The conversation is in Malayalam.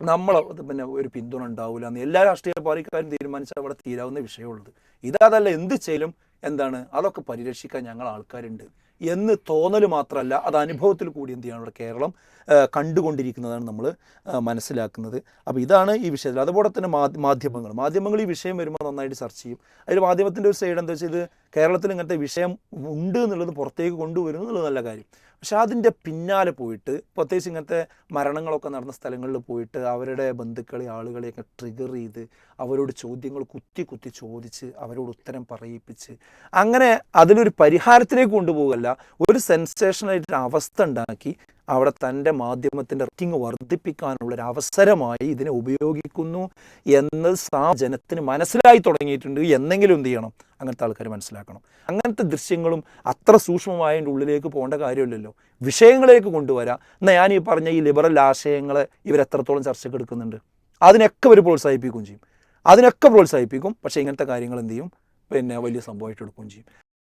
നമ്മൾ പിന്നെ ഒരു പിന്തുണ ഉണ്ടാവില്ല എന്ന് എല്ലാ രാഷ്ട്രീയ പാർട്ടിക്കാരും തീരുമാനിച്ചാൽ അവിടെ തീരാവുന്ന വിഷയമുള്ളത്. ഇതല്ല എന്ത് ചെയ്യലും എന്താണ് അതൊക്കെ പരിരക്ഷിക്കാൻ ഞങ്ങൾ ആൾക്കാരുണ്ട് എന്ന് തോന്നൽ മാത്രമല്ല, അത് അനുഭവത്തിൽ കൂടി എന്ത് ചെയ്യണം ഇവിടെ കേരളം കണ്ടുകൊണ്ടിരിക്കുന്നതാണ് നമ്മൾ മനസ്സിലാക്കുന്നത്. അപ്പോൾ ഇതാണ് ഈ വിഷയത്തിൽ. അതുപോലെ തന്നെ മാധ്യമങ്ങൾ ഈ വിഷയം വരുമ്പോൾ നന്നായിട്ട് ചർച്ച ചെയ്യും. അതിൽ മാധ്യമത്തിൻ്റെ ഒരു സൈഡ് എന്താ വെച്ചാൽ ഇത് കേരളത്തിൽ ഇങ്ങനത്തെ വിഷയം ഉണ്ട് എന്നുള്ളത് പുറത്തേക്ക് കൊണ്ടുവരുന്നു എന്നുള്ളത് നല്ല കാര്യം. പക്ഷെ അതിൻ്റെ പിന്നാലെ പോയിട്ട് പ്രത്യേകിച്ച് ഇങ്ങനത്തെ മരണങ്ങളൊക്കെ നടന്ന സ്ഥലങ്ങളിൽ പോയിട്ട് അവരുടെ ബന്ധുക്കളെ ആളുകളെയൊക്കെ ട്രിഗർ ചെയ്ത് അവരോട് ചോദ്യങ്ങൾ കുത്തി കുത്തി ചോദിച്ച് അവരോട് ഉത്തരം പറയിപ്പിച്ച് അങ്ങനെ അതിലൊരു പരിഹാരത്തിലേക്ക് കൊണ്ടുപോകല്ല, ഒരു സെൻസേഷനായിട്ട് അവസ്ഥ ഉണ്ടാക്കി അവിടെ തൻ്റെ മാധ്യമത്തിൻ്റെ റേറ്റിംഗ് വർദ്ധിപ്പിക്കാനുള്ളൊരു അവസരമായി ഇതിനെ ഉപയോഗിക്കുന്നു എന്ന് ജനത്തിന് മനസ്സിലായി തുടങ്ങിയിട്ടുണ്ട്. എന്നെങ്കിലും എന്ത് ചെയ്യണം, അങ്ങനത്തെ ആൾക്കാർ മനസ്സിലാക്കണം. അങ്ങനത്തെ ദൃശ്യങ്ങളും അത്ര സൂക്ഷ്മമായതിൻ്റെ ഉള്ളിലേക്ക് പോകേണ്ട കാര്യമില്ലല്ലോ, വിഷയങ്ങളിലേക്ക് കൊണ്ടുവരാം. എന്നാൽ ഞാൻ ഈ പറഞ്ഞ ഈ ലിബറൽ ആശയങ്ങളെ ഇവരെത്രത്തോളം ചർച്ചയ്ക്ക് എടുക്കുന്നുണ്ട്, അതിനൊക്കെ ഇവർ പ്രോത്സാഹിപ്പിക്കുകയും ചെയ്യും, അതിനൊക്കെ പ്രോത്സാഹിപ്പിക്കും. പക്ഷേ ഇങ്ങനത്തെ കാര്യങ്ങൾ എന്ത് ചെയ്യും, പിന്നെ വലിയ സംഭവമായിട്ട് എടുക്കുകയും ചെയ്യും.